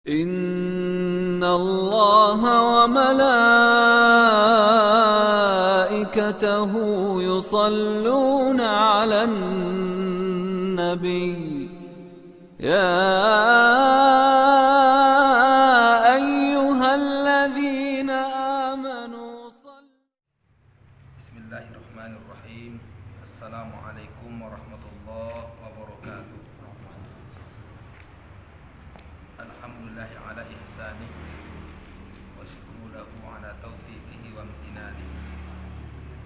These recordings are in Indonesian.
إن الله وملائكته يصلون على النبي يا أيها الذين آمنوا بسم الله الرحمن الرحيم. السلام عليكم ورحمة الله وبركاته. الحمد لله على إحسانه وشكر له على توفيقه وامتنانه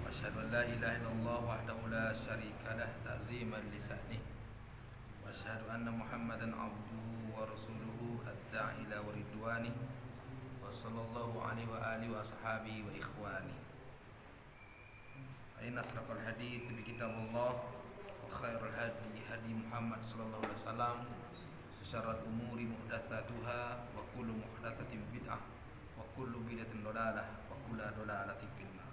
وأشهد أن لا إله إلا الله وحده لا شريك له تعظيما لشأنه وأشهد أن محمدا عبده ورسوله الداعي إلى رضوانه وصلى الله عليه وآله وأصحابه وإخوانه. فإن أصدق الحديث بكتاب الله وخير الهدي هدي محمد صلى الله عليه وسلم وشر الأمور محدثاتها وكل محدثة بدعة وكل بدعة ضلالة وكل ضلالة في النار.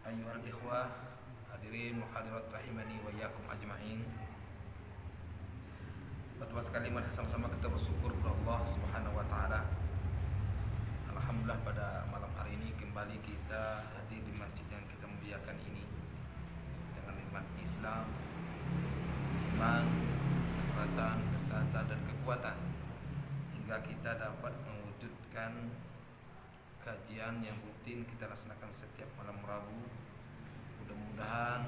أيها الإخوة hadirin muhadirat rahimani wa iyyakum ajma'in. Pertama sekali mari sama-sama kita bersyukur kepada Allah Subhanahu wa taala. Alhamdulillah pada malam hari ini kembali kita hadir di masjid yang kita muliakan ini dengan nikmat Islam, iman, kesempatan, kesehatan dan kekuatan hingga kita dapat mewujudkan kajian yang rutin kita laksanakan setiap malam Rabu. Mudah-mudahan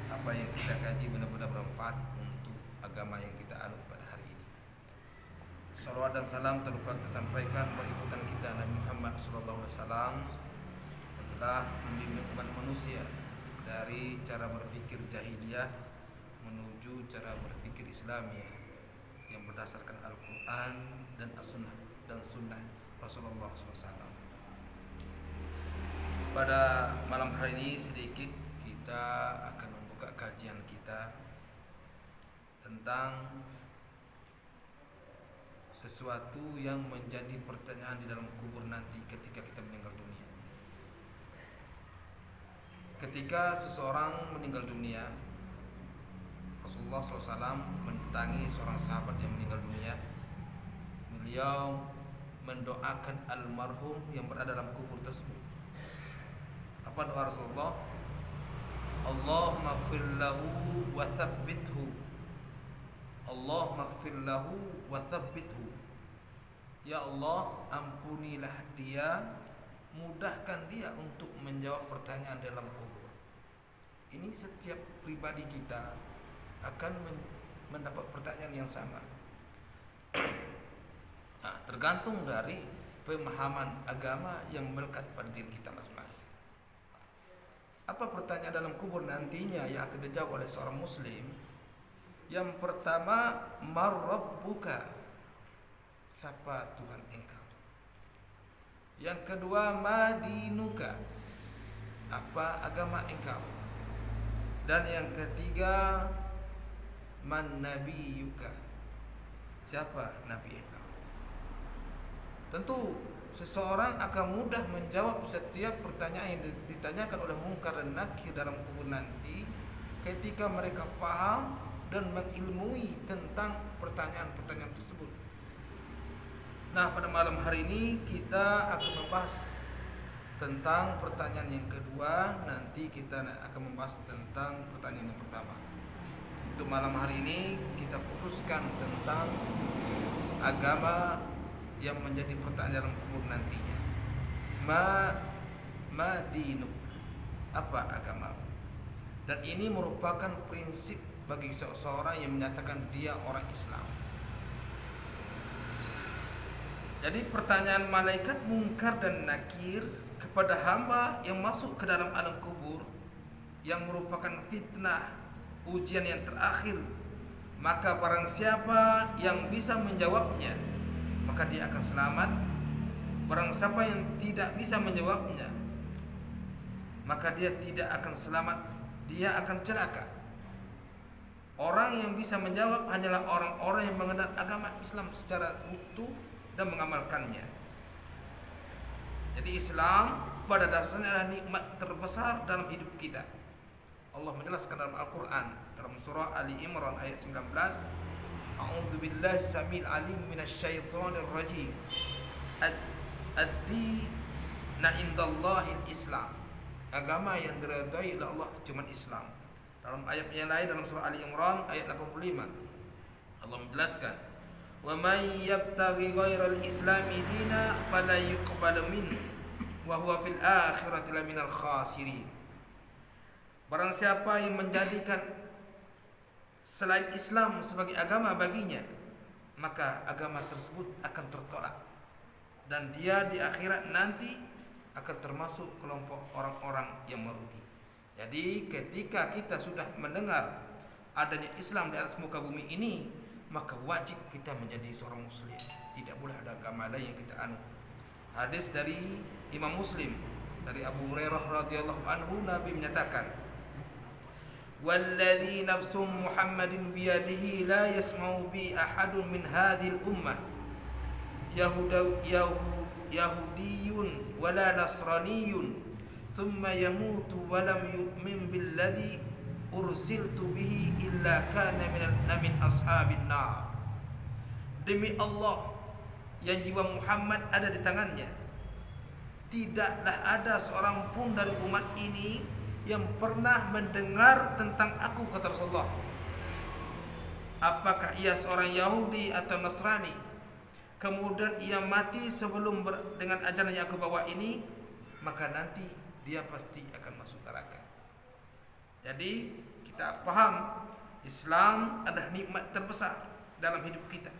apa yang kita kaji benar-benar bermanfaat untuk agama yang kita anut pada hari ini. Salawat dan salam terlupa kita sampaikan berikutan kita Nabi Muhammad SAW yang telah membimbing umat manusia dari cara berpikir jahiliyah menuju cara berpikir Islami yang berdasarkan Al-Quran dan As-Sunnah dan Sunnah Rasulullah SAW. Pada malam hari ini sedikit kita akan membuka kajian kita tentang sesuatu yang menjadi pertanyaan di dalam kubur nanti ketika kita meninggal dunia. Ketika seseorang meninggal dunia, Rasulullah SAW mendatangi seorang sahabat yang meninggal dunia. Beliau mendoakan almarhum yang berada dalam kubur tersebut. Apa doa Rasulullah? Allahumma ighfir lahu wa tsabbithu. Allahumma ighfir lahu wa tsabbithu. Ya Allah, ampunilah dia, mudahkan dia untuk menjawab pertanyaan dalam kubur. Ini setiap pribadi kita akan mendapat pertanyaan yang sama. Nah, tergantung dari pemahaman agama yang melekat pada diri kita masing-masing. Apa pertanyaan dalam kubur nantinya yang akan dijawab oleh seorang muslim? Yang pertama, mar rabbuka? Siapa Tuhan engkau? Yang kedua, ma dinuka? Apa agama engkau? Dan yang ketiga, man nabiyuka? Siapa nabi engkau? Tentu seseorang akan mudah menjawab setiap pertanyaan yang ditanyakan oleh Munkar dan Nakir dalam kubur nanti ketika mereka paham dan mengilmui tentang pertanyaan-pertanyaan tersebut. Nah, pada malam hari ini kita akan membahas tentang pertanyaan yang kedua. Nanti kita akan membahas tentang pertanyaan yang pertama. Untuk malam hari ini kita khususkan tentang agama yang menjadi pertanyaan dalam kubur nantinya. Ma dinuk? Apa agama? Dan ini merupakan prinsip bagi seseorang yang menyatakan dia orang Islam. Jadi pertanyaan malaikat Munkar dan Nakir kepada hamba yang masuk ke dalam alam kubur yang merupakan fitnah, ujian yang terakhir, maka barang siapa yang bisa menjawabnya maka dia akan selamat. Barang siapa yang tidak bisa menjawabnya maka dia tidak akan selamat, dia akan celaka. Orang yang bisa menjawab hanyalah orang-orang yang mengenal agama Islam secara utuh dan mengamalkannya. Jadi Islam pada dasarnya adalah nikmat terbesar dalam hidup kita. Allah menjelaskan dalam Al-Quran dalam surah Ali Imran ayat 19, A'udzubillahi samil alim minasyaitonir rajim. Ad-dina indallahil Islam. Agama yang diridhai oleh Allah cuma Islam. Dalam ayat yang lain dalam surah Ali Imran ayat 85, Allah menjelaskan, "Wa may yabtaghi ghairal islami dina fala yuqbalu minhu wa huwa fil akhirati laminal khasirin." Barang siapa yang menjadikan selain Islam sebagai agama baginya, maka agama tersebut akan tertolak dan dia di akhirat nanti akan termasuk kelompok orang-orang yang merugi. Jadi ketika kita sudah mendengar adanya Islam di atas muka bumi ini, maka wajib kita menjadi seorang muslim. Tidak boleh ada agama lain yang kita anut. Hadis dari Imam Muslim dari Abu Hurairah radhiyallahu anhu, Nabi menyatakan, "Walladzi nafsu Muhammadin biyadihi la yasma'u bi ahadun min hadhil ummah Yahudiyun wala Nasraniyun thumma yamutu wa lam yu'min billadhi ursiltu bihi illa kana min ashabin nar." Demi Allah yang jiwa Muhammad ada di tangannya, tidaklah ada seorang pun dari umat ini yang pernah mendengar tentang aku, kata Rasulullah. Apakah ia seorang Yahudi atau Nasrani, kemudian ia mati sebelum dengan ajaran yang aku bawa ini, maka nanti dia pasti akan masuk neraka. Jadi kita paham Islam adalah nikmat terbesar dalam hidup kita.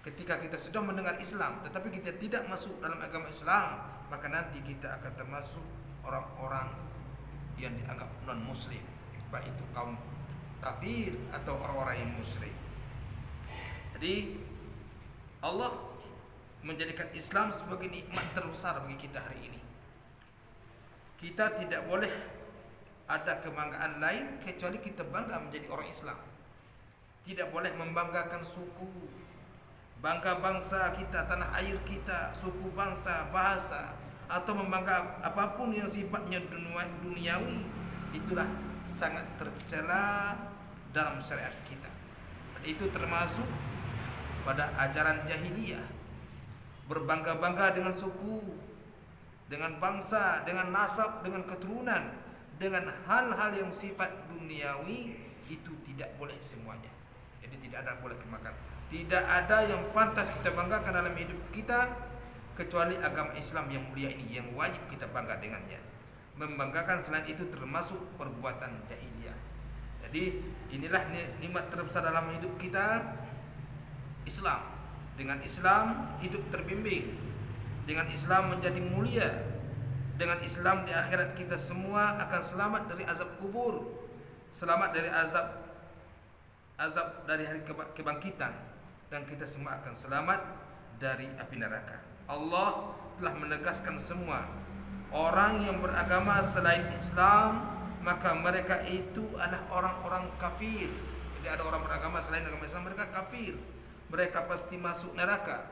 Ketika kita sudah mendengar Islam tetapi kita tidak masuk dalam agama Islam, maka nanti kita akan termasuk orang-orang yang dianggap non-muslim, baik itu kaum kafir atau orang-orang yang musyrik. Jadi Allah menjadikan Islam sebagai nikmat terbesar bagi kita hari ini. Kita tidak boleh ada kebanggaan lain kecuali kita bangga menjadi orang Islam. Tidak boleh membanggakan suku, bangga bangsa kita, tanah air kita, suku bangsa, bahasa, atau membangga apapun yang sifatnya duniawi. Itulah sangat tercela dalam syariat kita. Dan itu termasuk pada ajaran jahiliyah. Berbangga-bangga dengan suku, dengan bangsa, dengan nasab, dengan keturunan, dengan hal-hal yang sifat duniawi, itu tidak boleh semuanya. Jadi tidak ada boleh kemakan. Tidak ada yang pantas kita banggakan dalam hidup kita kecuali agama Islam yang mulia ini, yang wajib kita bangga dengannya. Membanggakan selain itu termasuk perbuatan jahiliyah. Jadi inilah nikmat terbesar dalam hidup kita, Islam. Dengan Islam hidup terbimbing, dengan Islam menjadi mulia, dengan Islam di akhirat kita semua akan selamat dari azab kubur, selamat dari azab dari hari kebangkitan, dan kita semua akan selamat dari api neraka. Allah telah menegaskan semua orang yang beragama selain Islam, maka mereka itu adalah orang-orang kafir. Jadi ada orang beragama selain agama Islam, mereka kafir. Mereka pasti masuk neraka.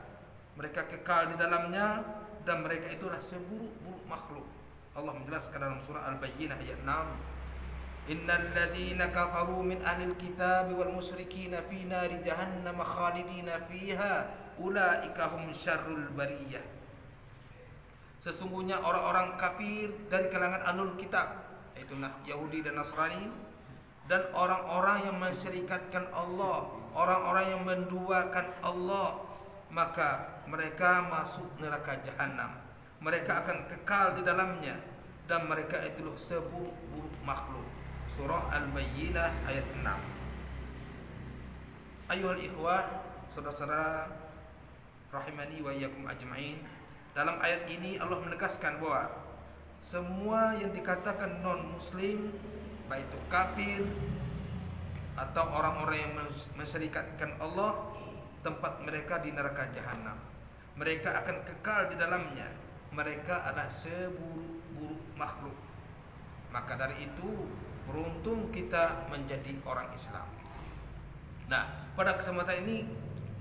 Mereka kekal di dalamnya dan mereka itulah seburuk-buruk makhluk. Allah menjelaskan dalam surah Al-Bayyinah ayat 6, "Innal ladzina kafaru min ahlil kitab wal musyrikina fi nari jahannam khalidina fiha ulaika hum syarrul bariyah." Sesungguhnya orang-orang kafir dari kalangan ahlul kitab, yaitu Yahudi dan Nasrani, dan orang-orang yang mensyirikatkan Allah, orang-orang yang menduakan Allah, maka mereka masuk neraka jahanam. Mereka akan kekal di dalamnya dan mereka itulah seburuk-buruk makhluk. Surah Al-Bayyinah ayat 6. Ayuhal ikhwah, saudara-saudara rahimani wa iyyakum ajma'in. Dalam ayat ini Allah menegaskan bahwa semua yang dikatakan non-muslim, baik itu kafir atau orang-orang yang mensyirikatkan Allah, tempat mereka di neraka jahanam. Mereka akan kekal di dalamnya. Mereka adalah seburuk-buruk makhluk. Maka dari itu beruntung kita menjadi orang Islam. Nah, pada kesempatan ini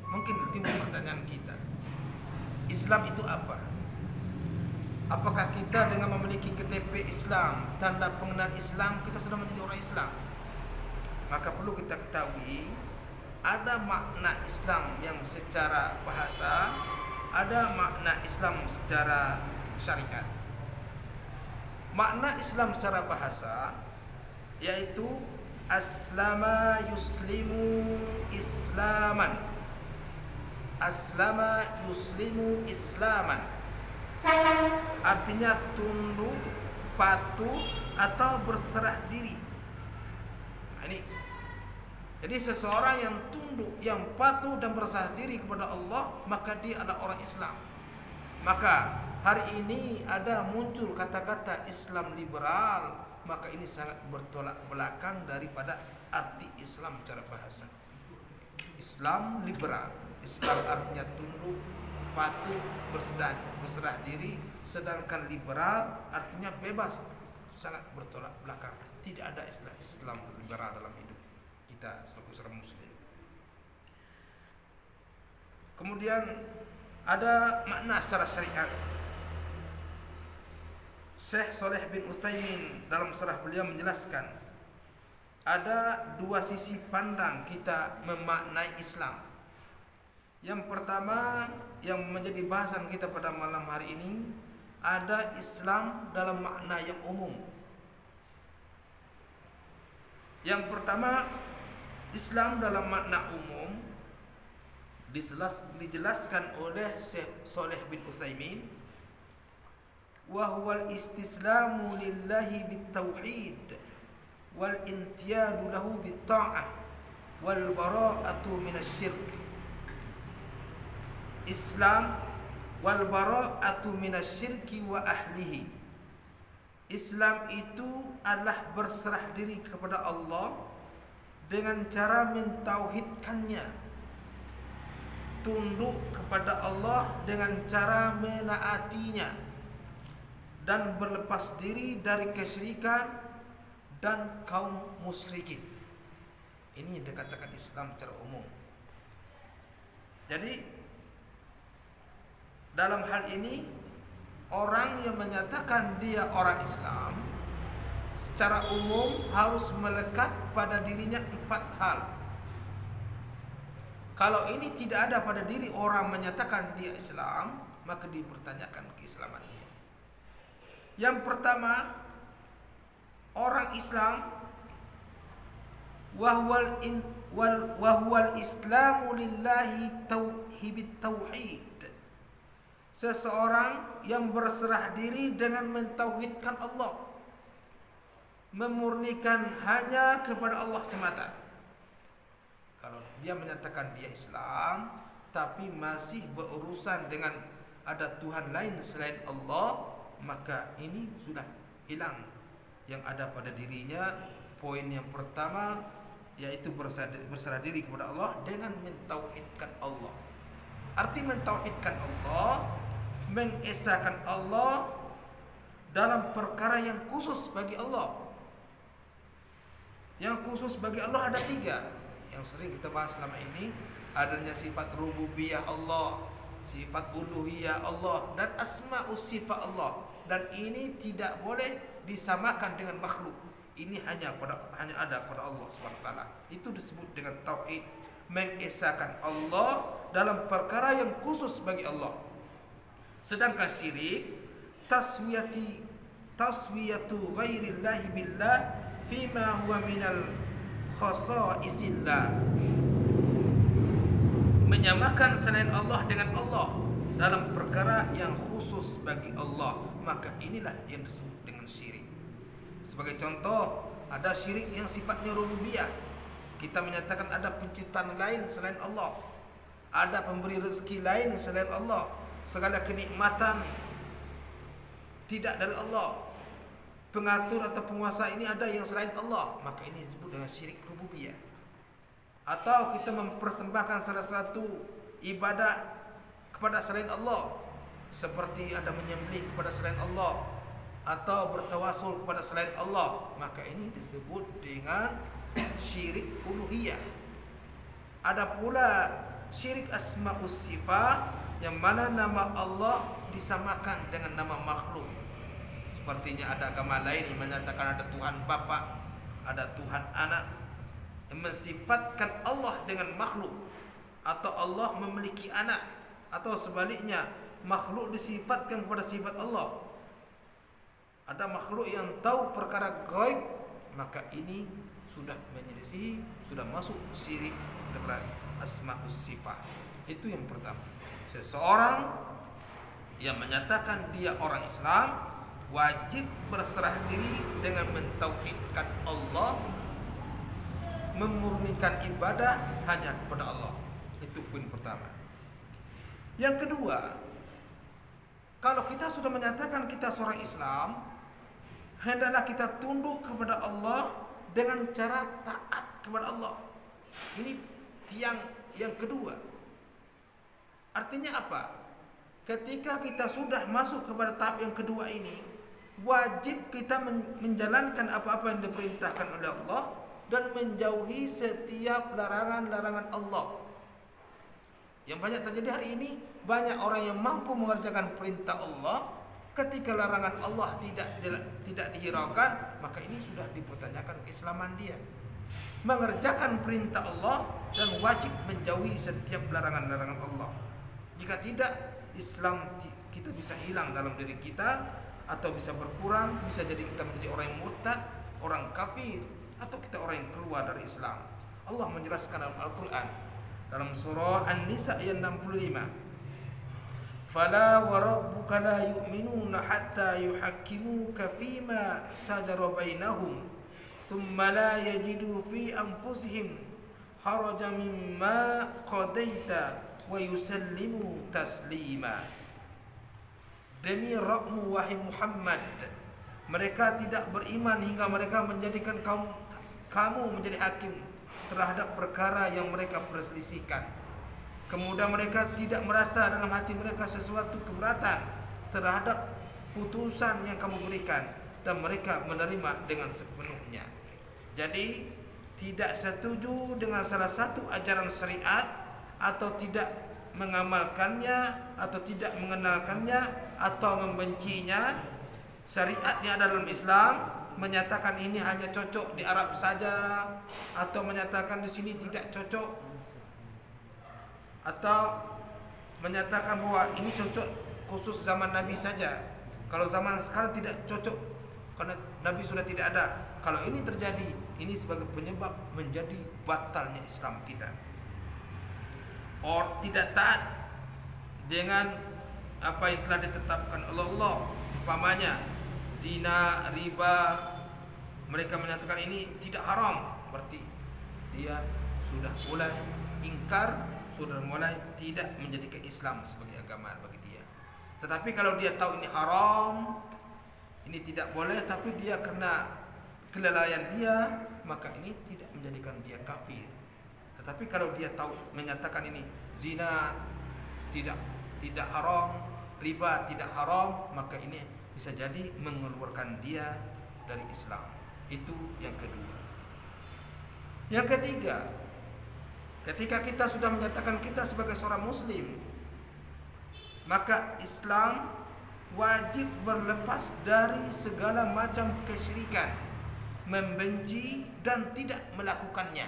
mungkin timbul pertanyaan kita, Islam itu apa? Apakah kita dengan memiliki KTP Islam, tanda pengenalan Islam, kita sudah menjadi orang Islam? Maka perlu kita ketahui ada makna Islam yang secara bahasa, ada makna Islam secara syariat. Makna Islam secara bahasa yaitu aslama yuslimu islaman. Aslama yuslimu islaman, artinya tunduk, patuh atau berserah diri. Nah, ini. Jadi seseorang yang tunduk, yang patuh dan berserah diri kepada Allah, maka dia adalah orang Islam. Maka hari ini ada muncul kata-kata Islam liberal, maka ini sangat bertolak belakang daripada arti Islam secara bahasa. Islam liberal, Islam artinya tunduk, patuh, berserah diri, sedangkan liberal artinya bebas, sangat bertolak belakang. Tidak ada istilah Islam liberal dalam hidup kita sebagai seorang muslim. Kemudian ada makna secara syariat. Syekh Shalih bin Utsaimin dalam syarah beliau menjelaskan ada dua sisi pandang kita memaknai Islam. Yang pertama yang menjadi bahasan kita pada malam hari ini, ada Islam dalam makna yang umum. Yang pertama, Islam dalam makna umum dijelaskan oleh Syekh Shalih bin Utsaimin, wa huwal istislamu lillahi bitauhid wal intiyadu lahu bitta'ah wal bara'atu minasyirk. Islam wal bara'atu minasyirki wa ahlihi. Islam itu adalah berserah diri kepada Allah dengan cara mentauhidkannya, tunduk kepada Allah dengan cara menaatinya, dan berlepas diri dari kesyirikan dan kaum musyrikin. Ini yang dikatakan Islam secara umum. Jadi dalam hal ini, orang yang menyatakan dia orang Islam secara umum harus melekat pada dirinya 4 hal. Kalau ini tidak ada pada diri orang menyatakan dia Islam, maka dipertanyakan keislaman dia. Yang pertama, orang Islam wahwal islamu lillahi tauhid tauhid. Seseorang yang berserah diri dengan mentauhidkan Allah, memurnikan hanya kepada Allah semata. Kalau dia menyatakan dia Islam tapi masih berurusan dengan ada Tuhan lain selain Allah, maka ini sudah hilang yang ada pada dirinya. Poin yang pertama yaitu berserah diri kepada Allah dengan mentauhidkan Allah. Arti mentauhidkan Allah, mengesahkan Allah dalam perkara yang khusus bagi Allah. Yang khusus bagi Allah ada 3 yang sering kita bahas selama ini. Adanya sifat rububiyah Allah, sifat uluhiyah Allah, dan asma'us sifat Allah. Dan ini tidak boleh disamakan dengan makhluk. Ini hanya ada pada Allah SWT. Itu disebut dengan tauhid, mengesahkan Allah dalam perkara yang khusus bagi Allah. Sedangkan syirik, taswiyatu ghairillahi billah fima huwa minal khasaisillah, menyamakan selain Allah dengan Allah dalam perkara yang khusus bagi Allah, maka inilah yang disebut dengan syirik. Sebagai contoh, ada syirik yang sifatnya rububiyah. Kita menyatakan ada penciptaan lain selain Allah, ada pemberi rezeki lain selain Allah, segala kenikmatan tidak dari Allah, pengatur atau penguasa ini ada yang selain Allah, maka ini disebut dengan syirik rububiyah. Atau kita mempersembahkan salah satu ibadah kepada selain Allah, seperti ada menyembelih kepada selain Allah atau bertawasul kepada selain Allah, maka ini disebut dengan syirik uluhiyah. Ada pula syirik asma'us sifat, yang mana nama Allah disamakan dengan nama makhluk. Sepertinya ada agama lain yang menyatakan ada Tuhan Bapa, ada Tuhan Anak, mensifatkan Allah dengan makhluk, atau Allah memiliki anak, atau sebaliknya makhluk disifatkan kepada sifat Allah. Ada makhluk yang tahu perkara gaib, maka ini sudah menyelisih, sudah masuk syirik dalam asmaus sifat. Itu yang pertama. Seseorang yang menyatakan dia orang Islam wajib berserah diri dengan mentauhidkan Allah, memurnikan ibadah hanya kepada Allah. Itu poin pertama. Yang kedua, kalau kita sudah menyatakan kita seorang Islam, hendaklah kita tunduk kepada Allah dengan cara taat kepada Allah. Ini tiang yang kedua. Artinya apa? Ketika kita sudah masuk kepada tahap yang kedua ini, wajib kita menjalankan apa-apa yang diperintahkan oleh Allah dan menjauhi setiap larangan-larangan Allah. Yang banyak terjadi hari ini, banyak orang yang mampu mengerjakan perintah Allah, ketika larangan Allah tidak dihiraukan, maka ini sudah dipertanyakan keislaman dia. Mengerjakan perintah Allah dan wajib menjauhi setiap larangan-larangan Allah. Jika tidak, Islam kita bisa hilang dalam diri kita, atau bisa berkurang, bisa jadi kita menjadi orang yang murtad, orang kafir, atau kita orang yang keluar dari Islam. Allah menjelaskan dalam Al-Quran, dalam surah An-Nisa ayat 65, Fala wa rabbuka la yu'minuna hatta yuhakkimuka fima shajara bainahum thumma la yajidu fi anfusihim harajan mimma qadaita wa yusallimu taslima. Demi Rabbmu wahai Muhammad, mereka tidak beriman hingga mereka menjadikan kamu menjadi hakim terhadap perkara yang mereka perselisihkan. Kemudian mereka tidak merasa dalam hati mereka sesuatu keberatan terhadap putusan yang kamu berikan, dan mereka menerima dengan sepenuhnya. Jadi tidak setuju dengan salah satu ajaran syariat, atau tidak mengamalkannya, atau tidak mengenalkannya, atau membencinya. Syariat yang ada dalam Islam menyatakan ini hanya cocok di Arab saja, atau menyatakan di sini tidak cocok, atau menyatakan bahwa ini cocok khusus zaman Nabi saja. Kalau zaman sekarang tidak cocok karena Nabi sudah tidak ada. Kalau ini terjadi, ini sebagai penyebab menjadi batalnya Islam kita. Or tidak taat dengan apa yang telah ditetapkan oleh Allah, umpamanya zina, riba, mereka menyatakan ini tidak haram, berarti dia sudah mulai ingkar, sudah mulai tidak menjadikan Islam sebagai agama bagi dia. Tetapi kalau dia tahu ini haram, ini tidak boleh, tapi dia karena kelalaian dia, maka ini tidak menjadikan dia kafir. Tetapi kalau dia tahu menyatakan ini zina tidak haram, riba tidak haram, maka ini bisa jadi mengeluarkan dia dari Islam. Itu yang kedua. Yang ketiga, ketika kita sudah menyatakan kita sebagai seorang muslim, maka Islam wajib berlepas dari segala macam kesyirikan, membenci dan tidak melakukannya.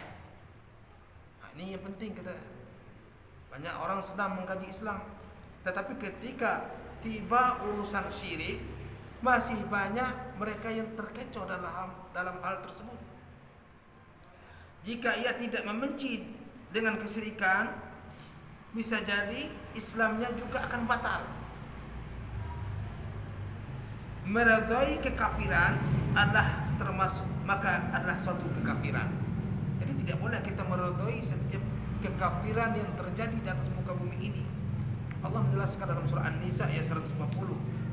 Nah, ini yang penting kita. Banyak orang sedang mengkaji Islam, tetapi ketika tiba urusan syirik, masih banyak mereka yang terkecoh dalam hal tersebut. Jika ia tidak membenci dengan kesyirikan, bisa jadi Islamnya juga akan batal. Meredai kekafiran adalah suatu kekafiran. Jadi tidak boleh kita meredai setiap kekafiran yang terjadi di atas muka bumi ini. Allah menjelaskan dalam surah An-Nisa ayat 140,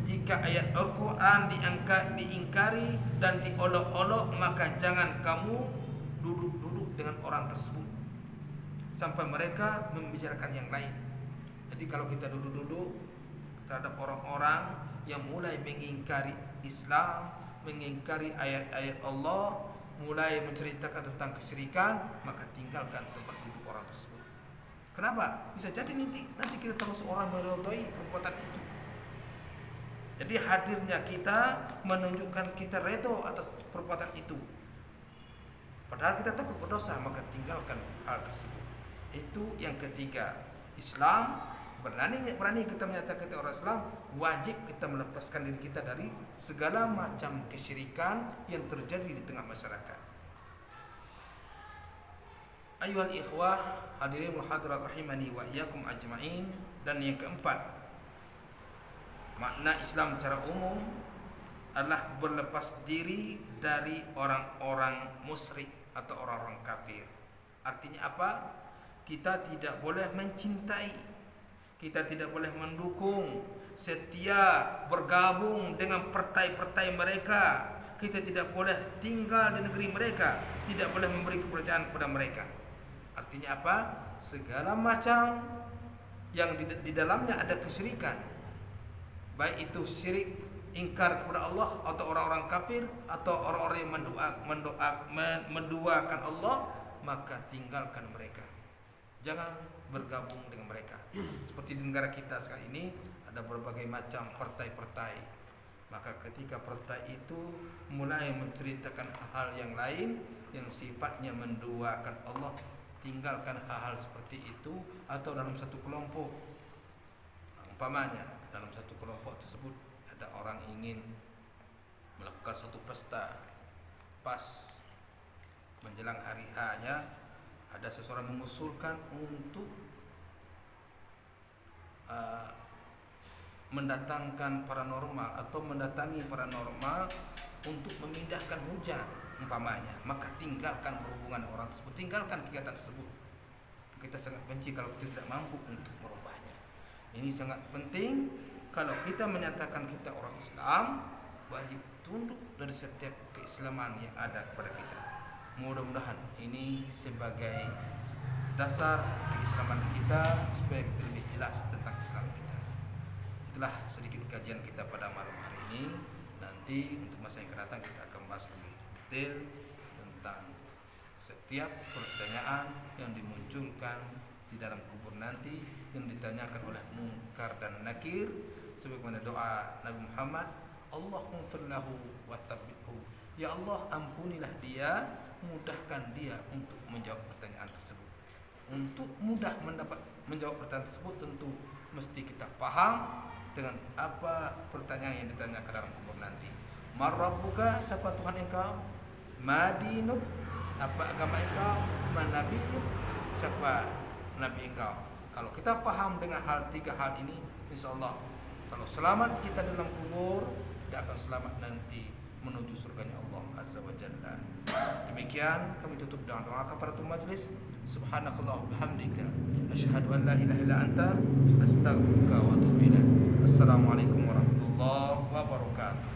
jika ayat Al-Quran diingkari dan diolok-olok, maka jangan kamu duduk-duduk dengan orang tersebut sampai mereka membicarakan yang lain. Jadi kalau kita duduk-duduk terhadap orang-orang yang mulai mengingkari Islam, mengingkari ayat-ayat Allah, mulai menceritakan tentang kesyirikan, maka tinggalkan tempat duduk orang tersebut. Kenapa? Bisa jadi nanti kita termasuk orang meredai perbuatan itu. Jadi hadirnya kita menunjukkan kita redha atas perbuatan itu. Padahal kita takut berdosa, maka tinggalkan hal tersebut. Itu yang ketiga. Islam, berani kita menyatakan kita orang Islam, wajib kita melepaskan diri kita dari segala macam kesyirikan yang terjadi di tengah masyarakat. Ayuhal ikhwah, hadirin muhadirat rahimani wa iyyakum ajma'in. Dan yang keempat, makna Islam secara umum adalah berlepas diri dari orang-orang musyrik atau orang-orang kafir. Artinya apa? Kita tidak boleh mencintai, kita tidak boleh mendukung, setia bergabung dengan partai-partai mereka. Kita tidak boleh tinggal di negeri mereka, tidak boleh memberi kepercayaan kepada mereka. Artinya apa? Segala macam yang di dalamnya ada kesyirikan, baik itu syirik ingkar kepada Allah atau orang-orang kafir atau orang-orang yang menduakan Allah, maka tinggalkan mereka. Jangan bergabung dengan mereka. Seperti di negara kita sekarang ini ada berbagai macam partai-partai. Maka ketika partai itu mulai menceritakan hal yang lain yang sifatnya menduakan Allah, tinggalkan hal-hal seperti itu. Atau dalam satu kelompok, umpamanya dalam satu kelompok tersebut ada orang ingin melakukan satu pesta, pas menjelang hari H-nya ada seseorang mengusulkan untuk mendatangkan paranormal atau mendatangi paranormal untuk memindahkan hujan umpamanya, maka tinggalkan berhubungan dengan orang tersebut, tinggalkan kegiatan tersebut. Kita sangat benci kalau kita tidak mampu untuk merubahnya. Ini sangat penting. Kalau kita menyatakan kita orang Islam, wajib tunduk dari setiap keislaman yang ada kepada kita. Mudah-mudahan ini sebagai dasar keislaman kita supaya kita lebih jelas tentang Islam kita. Itulah sedikit kajian kita pada malam hari ini. Nanti untuk masa yang akan datang kita akan bahas lebih detail tentang setiap pertanyaan yang dimunculkan di dalam kubur nanti, yang ditanyakan oleh Munkar dan Nakir, sebagaimana doa Nabi Muhammad, Allahumma ighfir lahu wa tsabbithu. Ya Allah, ampunilah dia, mudahkan dia untuk menjawab pertanyaan tersebut. Untuk mudah menjawab pertanyaan tersebut, tentu mesti kita paham dengan apa pertanyaan yang ditanyakan dalam kubur nanti. Marrabbuka, siapa Tuhan engkau? Madinuk, apa agama engkau? Manabiyuk, siapa nabi engkau? Kalau kita paham dengan tiga hal ini, insyaallah kalau selamat kita dalam kubur, kita akan selamat nanti menuju surganya Allah Azza wa Jalla. Demikian kami tutup dengan doa kafaratul majlis. Subhanakallah bihamdika, asyhadu an la ilaha illa anta, astaghfiruka wa atubu ilaik. Assalamualaikum warahmatullahi wabarakatuh.